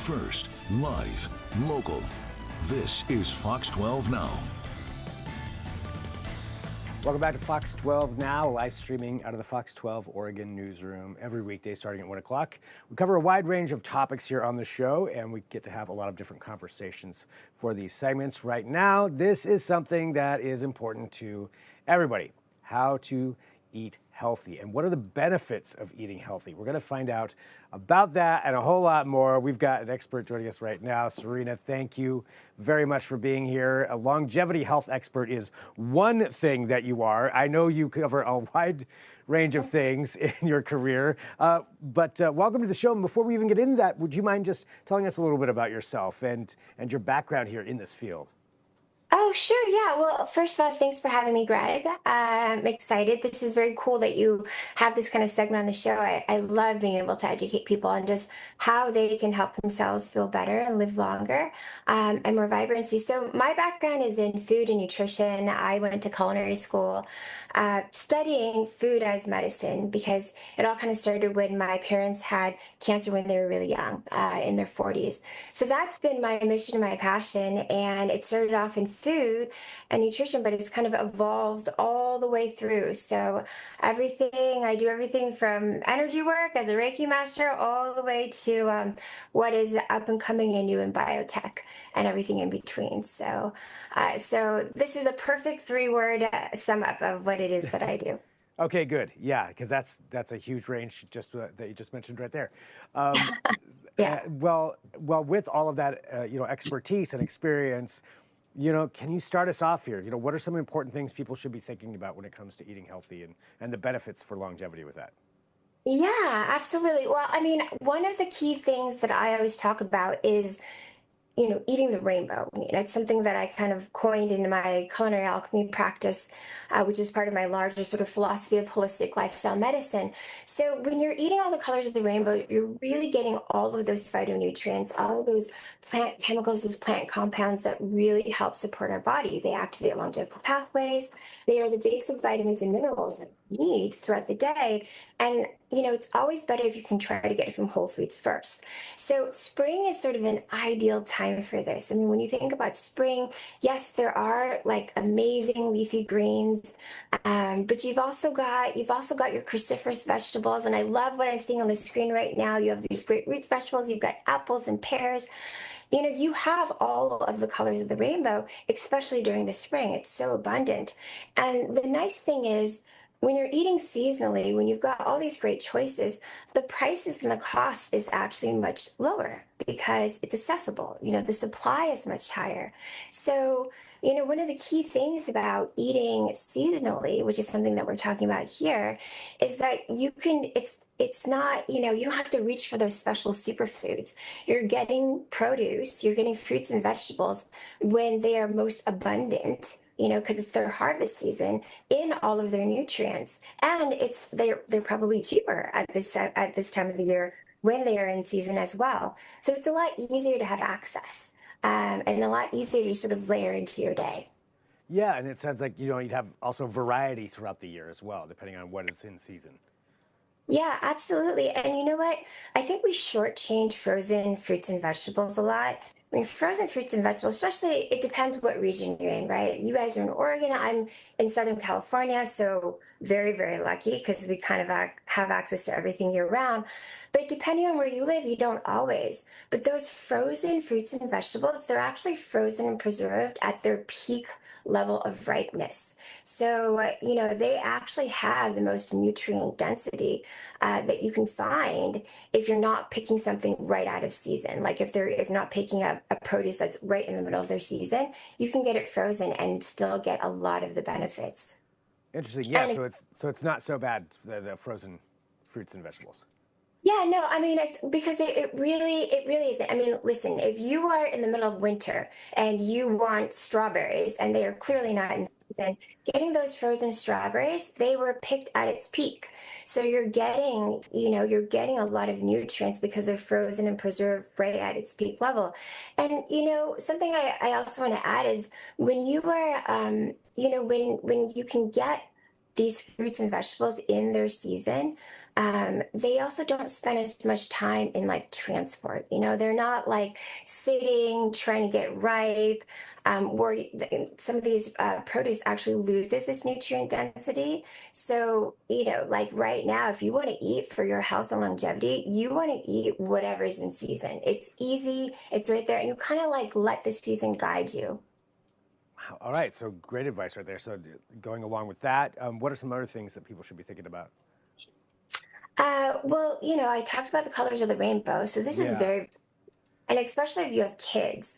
First, live, local. This is Fox 12 Now. Welcome back to Fox 12 Now, live streaming out of the Fox 12 Oregon newsroom every weekday starting at 1 o'clock. We cover a wide range of topics here on the show, and we get to have a lot of different conversations for these segments. Right now, this is something that is important to everybody: how to eat healthy and what are the benefits of eating healthy. We're going to find out about that and a whole lot more. We've got an expert joining us right now. Serena, thank you very much for being here. A longevity health expert is one thing that you are. I know you cover a wide range of things in your career, but welcome to the show. And before we even get into that, would you mind just telling us a little bit about yourself and your background here in this field? Oh, sure. Yeah. Well, first of all, thanks for having me, Greg. I'm excited. This is very cool that you have this kind of segment on the show. I love being able to educate people on just how they can help themselves feel better and live longer and more vibrancy. So my background is in food and nutrition. I went to culinary school studying food as medicine because it all kind of started when my parents had cancer when they were really young, in their 40s. So that's been my mission and my passion. And it started off in food and nutrition, but it's kind of evolved all the way through. So I do everything from energy work as a Reiki master all the way to what is up and coming and new in biotech and everything in between. So this is a perfect three-word sum up of what it is that I do. Okay, good. Yeah, because that's a huge range just that you just mentioned right there. Yeah. Well, with all of that, expertise and experience, can you start us off here? What are some important things people should be thinking about when it comes to eating healthy and the benefits for longevity with that? Yeah, absolutely. Well, I mean, one of the key things that I always talk about is eating the rainbow. It's something that I kind of coined in my culinary alchemy practice, which is part of my larger sort of philosophy of holistic lifestyle medicine. So when you're eating all the colors of the rainbow, you're really getting all of those phytonutrients, all of those plant chemicals, those plant compounds that really help support our body. They activate longevity pathways. They are the basic vitamins and minerals that we need throughout the day. And it's always better if you can try to get it from whole foods first. So spring is sort of an ideal time for this. I mean, when you think about spring, yes, there are like amazing leafy greens, but you've also got your cruciferous vegetables. And I love what I'm seeing on the screen right now. You have these great root vegetables. You've got apples and pears. You have all of the colors of the rainbow, especially during the spring. It's so abundant. And the nice thing is, when you're eating seasonally, when you've got all these great choices, the prices and the cost is actually much lower because it's accessible. The supply is much higher. So, one of the key things about eating seasonally, which is something that we're talking about here, is that it's not, you don't have to reach for those special superfoods. You're getting produce, you're getting fruits and vegetables when they are most abundant, because it's their harvest season in all of their nutrients. And they're probably cheaper at this time of the year when they are in season as well. So it's a lot easier to have access, and a lot easier to sort of layer into your day. Yeah, and it sounds like, you'd have also variety throughout the year as well, depending on what is in season. Yeah, absolutely. And you know what? I think we shortchange frozen fruits and vegetables a lot. I mean, frozen fruits and vegetables, especially, it depends what region you're in, right? You guys are in Oregon. I'm in Southern California, so very, very lucky because we kind of have access to everything year round. But depending on where you live, you don't always. But those frozen fruits and vegetables, they're actually frozen and preserved at their peak level of ripeness. So, they actually have the most nutrient density that you can find if you're not picking something right out of season. Like if you're not picking up a produce that's right in the middle of their season, you can get it frozen and still get a lot of the benefits. Interesting. Yeah, And so it's not so bad, the frozen fruits and vegetables. Yeah, no, I mean, it's because it really isn't. I mean, listen, if you are in the middle of winter and you want strawberries and they are clearly not in season, getting those frozen strawberries, they were picked at its peak. So you're getting a lot of nutrients because they're frozen and preserved right at its peak level. And, something I also want to add is when you are, when you can get these fruits and vegetables in their season, they also don't spend as much time in like transport. They're not like sitting, trying to get ripe, where some of these produce actually loses its nutrient density. So, like right now, if you want to eat for your health and longevity, you want to eat whatever's in season. It's easy, it's right there, and you kind of like let the season guide you. Wow. All right, so great advice right there. So going along with that, what are some other things that people should be thinking about? Well, I talked about the colors of the rainbow, so this is Yeah. very, and especially if you have kids.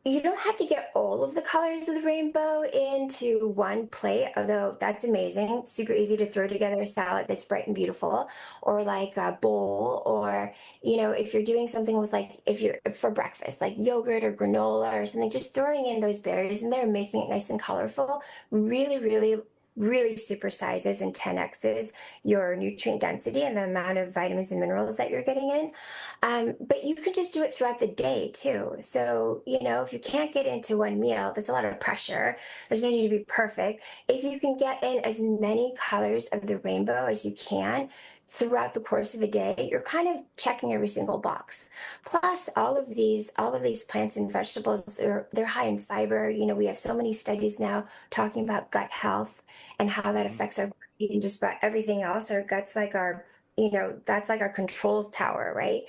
You don't have to get all of the colors of the rainbow into one plate, although that's amazing. It's super easy to throw together a salad that's bright and beautiful, or like a bowl, or, if you're doing something with like, if you're for breakfast, like yogurt or granola or something, just throwing in those berries in there and making it nice and colorful really, really, really supersizes and 10x's your nutrient density and the amount of vitamins and minerals that you're getting in. But you can just do it throughout the day too. So, if you can't get into one meal, that's a lot of pressure. There's no need to be perfect. If you can get in as many colors of the rainbow as you can throughout the course of a day, you're kind of checking every single box. Plus, all of these plants and vegetables they're high in fiber. We have so many studies now talking about gut health and how that Mhm. affects our body and just about everything else. Our gut's like our that's like our control tower, right?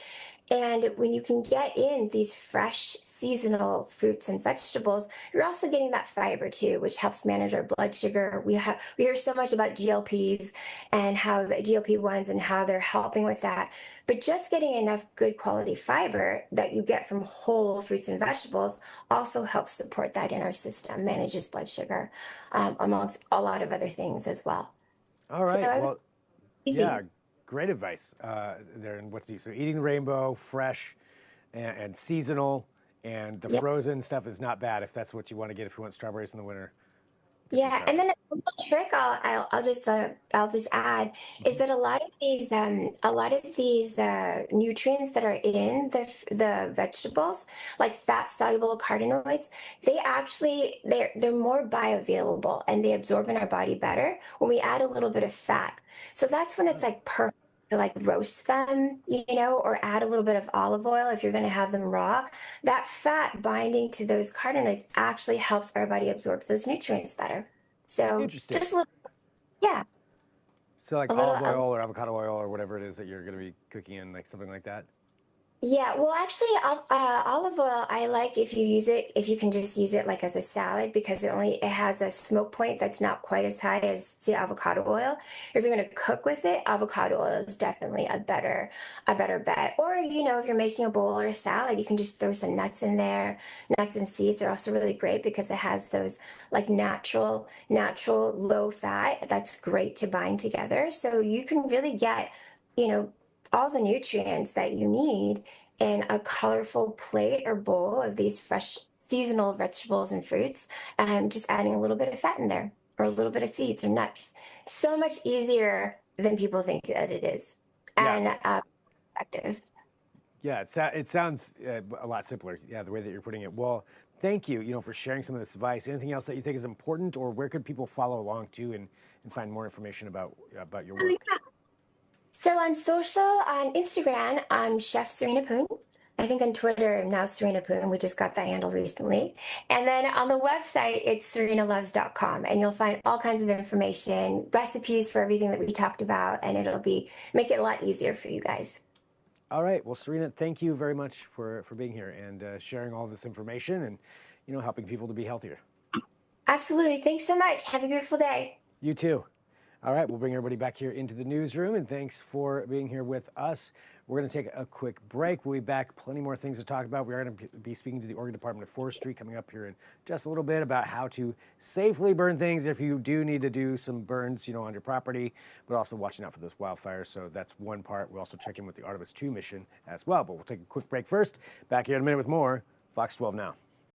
And when you can get in these fresh seasonal fruits and vegetables, you're also getting that fiber too, which helps manage our blood sugar. We hear so much about GLPs and how the GLP-1s and how they're helping with that. But just getting enough good quality fiber that you get from whole fruits and vegetables also helps support that in our system, manages blood sugar, amongst a lot of other things as well. All So right. I would Well, yeah, easy. great advice there. And what to do? So eating the rainbow, fresh and seasonal, and the Yeah. frozen stuff is not bad if that's what you want to get. If you want strawberries in the winter, get some Yeah, and strawberries. then a little trick I'll just add is Mhm. that a lot of these nutrients that are in the vegetables, like fat soluble carotenoids, they're more bioavailable and they absorb in our body better when we add a little bit of fat. So that's when it's Oh, like perfect to like roast them, or add a little bit of olive oil if you're going to have them raw. That fat binding to those carotenoids actually helps our body absorb those nutrients better. So interesting. just a little, yeah, So like a little, olive oil or avocado oil or whatever it is that you're going to be cooking in, like something like that. yeah, well, actually, olive oil, I like if you can just use it like as a salad because it has a smoke point that's not quite as high as, say, avocado oil. If you're going to cook with it, avocado oil is definitely a better bet. Or, if you're making a bowl or a salad, you can just throw some nuts in there. Nuts and seeds are also really great because it has those like natural low fat. That's great to bind together. So you can really get, you know, all the nutrients that you need in a colorful plate or bowl of these fresh seasonal vegetables and fruits, just adding a little bit of fat in there or a little bit of seeds or nuts. So much easier than people think that it is, Yeah, and effective. yeah. It sounds a lot simpler. Yeah, the way that you're putting it. Well, thank you. For sharing some of this advice. Anything else that you think is important, or where could people follow along to and find more information about your work? So on social, on Instagram, I'm Chef Serena Poon. I think on Twitter, I'm now Serena Poon. We just got that handle recently. And then on the website, it's serenaloves.com. And you'll find all kinds of information, recipes for everything that we talked about, and make it a lot easier for you guys. All right. Well, Serena, thank you very much for being here and sharing all of this information and helping people to be healthier. Absolutely. Thanks so much. Have a beautiful day. You too. All right, we'll bring everybody back here into the newsroom, and thanks for being here with us. We're going to take a quick break. We'll be back. Plenty more things to talk about. We are going to be speaking to the Oregon Department of Forestry coming up here in just a little bit about how to safely burn things if you do need to do some burns, on your property, but also watching out for those wildfires. So that's one part. We'll also check in with the Artemis 2 mission as well. But we'll take a quick break first. Back here in a minute with more Fox 12 Now.